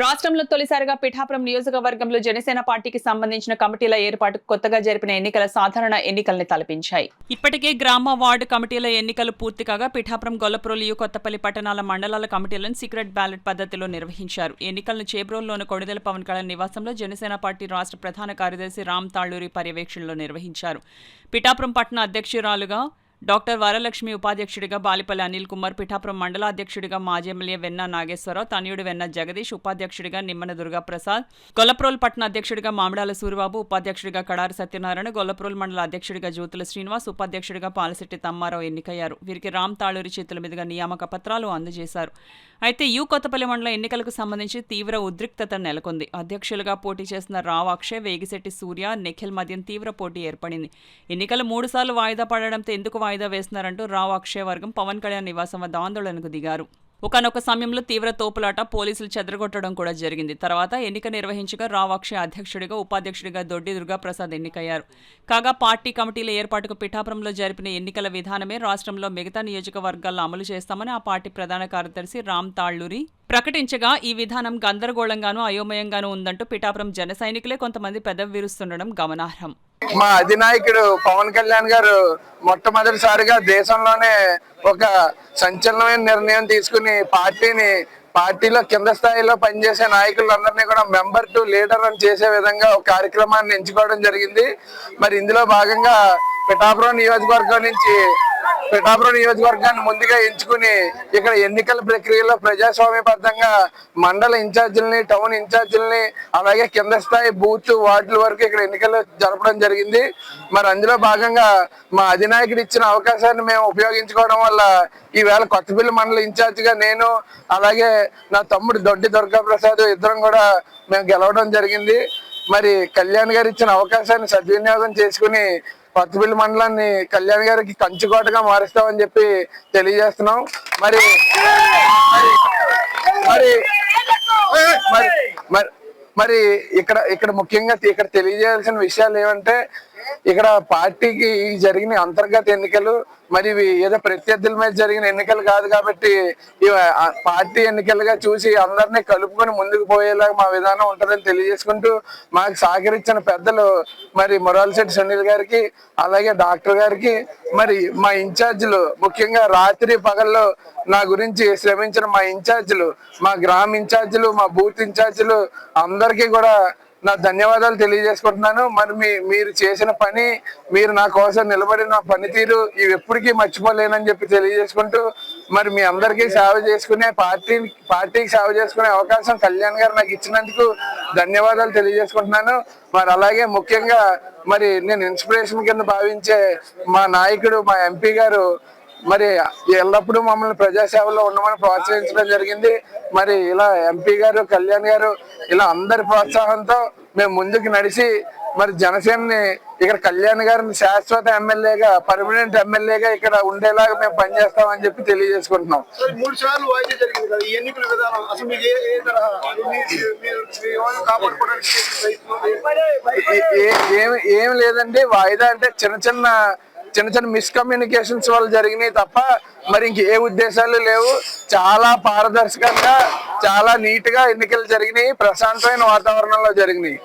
రాష్ట్రంలో తొలిసారిగా పిఠాపురం నియోజకవర్గంలో జనసేన పార్టీకి సంబంధించిన కమిటీల ఏర్పాటుకు కొత్తగా జరిపిన ఎన్నికల సాధారణ ఎన్నికల్ని తలపించాయి. ఇప్పటికే గ్రామ వార్డు కమిటీల ఎన్నికలు పూర్తి కాగా పిఠాపురం, గొల్లప్రోలు, కొత్తపల్లి పట్టణాల మండలాల కమిటీలను సీక్రెట్ బ్యాలెట్ పద్ధతిలో నిర్వహించారు. ఎన్నికలను చేబ్రోలులోని కొడిదెల పవన్ కళ్యాణ్ నివాసంలో జనసేన పార్టీ రాష్ట్ర ప్రధాన కార్యదర్శి రామ్ తాళ్లూరి పర్యవేక్షణలో నిర్వహించారు. పిఠాపురం పట్టణ అధ్యక్షురాలుగా డాక్టర్ వరలక్ష్మి, ఉపాధ్యక్షుడిగా బాలిపల్లి అనిల్ కుమార్, పిఠాపురం మండల అధ్యక్షుడిగా మాజీ ఎమ్మెల్యే వెన్న నాగేశ్వరరావు, తనయుడు వెన్న జగదీష్, ఉపాధ్యక్షుడిగా నిమ్మన దుర్గాప్రసాద్, గొల్లప్రోలు పట్టణ అధ్యక్షుడిగా మామిడాల సూరిబాబు, ఉపాధ్యక్షుడిగా కడారి సత్యనారాయణ, గొల్లప్రోలు మండల అధ్యక్షుడిగా జ్యోతుల శ్రీనివాస్, ఉపాధ్యక్షుడిగా పాలశెట్టి తమ్మారావు ఎన్నికయ్యారు. వీరికి రామ్ తాళ్లూరి చేతుల మీదుగా నియామక పత్రాలు అందజేశారు. అయితే కొత్తపల్లి మండల ఎన్నికలకు సంబంధించి తీవ్ర ఉద్రిక్తత నెలకొంది. అధ్యక్షులుగా పోటీ చేస్తున్న రావ్ అక్షయ్, వేగిశెట్టి సూర్య, నిఖిల్ మధ్య తీవ్ర పోటీ ఏర్పడింది. ఎన్నికలు 3 సార్లు వాయిదా పడడంతో ఎందుకు వాయిదా వేస్తున్నారంటూ రావ్ అక్షయ్ వర్గం పవన్ కళ్యాణ్ నివాసం వద్ద ఆందోళనకు దిగారు. ఒకనొక సమయంలో తీవ్ర తోపులాట, పోలీసులు చెదరగొట్టడం కూడా జరిగింది. తర్వాత ఎన్నిక నిర్వహించగా రావ్ అక్షయ్ అధ్యక్షుడిగా, ఉపాధ్యక్షుడిగా దొడ్డి దుర్గాప్రసాద్ ఎన్నికయ్యారు. కాగా పార్టీ కమిటీల ఏర్పాటుకు పిఠాపురంలో జరిపిన ఎన్నికల విధానమే రాష్ట్రంలో మిగతా నియోజకవర్గాల్లో అమలు చేస్తామని ఆ పార్టీ ప్రధాన కార్యదర్శి రామ్ తాళ్లూరి ప్రకటించగా, ఈ విధానం గందరగోళంగానూ అయోమయంగానూ ఉందంటూ పిఠాపురం జన సైనికులే కొంతమంది పెదవి విరుస్తుండడం గమనార్హం. మా అధినాయకుడు పవన్ కళ్యాణ్ గారు మొట్టమొదటిసారిగా దేశంలోనే ఒక సంచలనమైన నిర్ణయం తీసుకుని పార్టీలో కింద స్థాయిలో పనిచేసే నాయకులందరినీ కూడా మెంబర్ టు లీడర్ అని చేసే విధంగా ఒక కార్యక్రమాన్ని ఎంచుకోవడం జరిగింది. మరి ఇందులో భాగంగా పిఠాపురం నియోజకవర్గాన్ని ముందుగా ఎంచుకుని ఇక్కడ ఎన్నికల ప్రక్రియలో ప్రజాస్వామ్యబద్ధంగా మండల ఇన్ఛార్జీలని, టౌన్ ఇన్ఛార్జీలని, అలాగే కింద స్థాయి బూత్, వార్డుల వరకు ఇక్కడ ఎన్నికలు జరపడం జరిగింది. మరి అందులో భాగంగా మా అధినాయకుడు ఇచ్చిన అవకాశాన్ని మేము ఉపయోగించుకోవడం వల్ల ఈవేళ కొత్తపల్లి మండల ఇన్ఛార్జిగా నేను, అలాగే నా తమ్ముడు దొడ్డి దుర్గాప్రసాద్ ఇద్దరం కూడా మేము గెలవడం జరిగింది. మరి కళ్యాణ్ గారు ఇచ్చిన అవకాశాన్ని సద్వినియోగం చేసుకుని కొత్తపల్లి మండలాన్ని కళ్యాణ్ గారికి కంచుకోటగా మారుస్తామని చెప్పి తెలియజేస్తున్నాం. మరి మరి మరి మరి ఇక్కడ ముఖ్యంగా ఇక్కడ తెలియజేయాల్సిన విషయాలు ఏమంటే, ఇక్కడ పార్టీకి జరిగిన అంతర్గత ఎన్నికలు, మరి ఏదో ప్రత్యర్థుల మీద జరిగిన ఎన్నికలు కాదు కాబట్టి పార్టీ ఎన్నికలుగా చూసి అందరినీ కలుపుకొని ముందుకు పోయేలాగా మా విధానం ఉంటుందని తెలియజేసుకుంటూ, మాకు సహకరించిన పెద్దలు మరి మురాలిశెట్టి సునీల్ గారికి, అలాగే డాక్టర్ గారికి, మరి మా ఇన్ఛార్జీలు, ముఖ్యంగా రాత్రి పగల్లో నా గురించి శ్రమించిన మా ఇన్ఛార్జీలు, మా గ్రామ ఇన్ఛార్జీలు, మా బూత్ ఇన్ఛార్జీలు అందరికీ కూడా నా ధన్యవాదాలు తెలియజేసుకుంటున్నాను. మరి మీరు చేసిన పని, మీరు నా కోసం నిలబడిన పనితీరు ఇవి ఎప్పటికీ మర్చిపోలేనని చెప్పి తెలియజేసుకుంటూ, మరి మీ అందరికీ సేవ చేసుకునే పార్టీకి సేవ చేసుకునే అవకాశం కళ్యాణ్ గారు నాకు ఇచ్చినందుకు ధన్యవాదాలు తెలియజేసుకుంటున్నాను. మరి అలాగే ముఖ్యంగా మరి నేను ఇన్స్పిరేషన్ కింద భావించే మా నాయకుడు, మా ఎంపీ గారు మరి ఎల్లప్పుడూ మమ్మల్ని ప్రజాసేవలో ఉండమని ప్రోత్సహించడం జరిగింది. మరి ఇలా ఎంపీ గారు, కళ్యాణ్ గారు ఇలా అందరి ప్రోత్సాహంతో మేము ముందుకు నడిచి మరి జనసేనని ఇక్కడ కళ్యాణ్ గారిని శాశ్వత ఎమ్మెల్యేగా, పర్మనెంట్ ఎమ్మెల్యేగా ఇక్కడ ఉండేలాగా మేము పనిచేస్తామని చెప్పి తెలియజేసుకుంటున్నాం. ఏం లేదండి, వాయిదా అంటే చిన్న మిస్కమ్యూనికేషన్స్ వల్ల జరిగినాయి తప్ప మరి ఇంకే ఉద్దేశాలు లేవు. చాలా పారదర్శకంగా, చాలా నీట్ గా ఎన్నికలు జరిగినాయి, ప్రశాంతమైన వాతావరణంలో జరిగినాయి.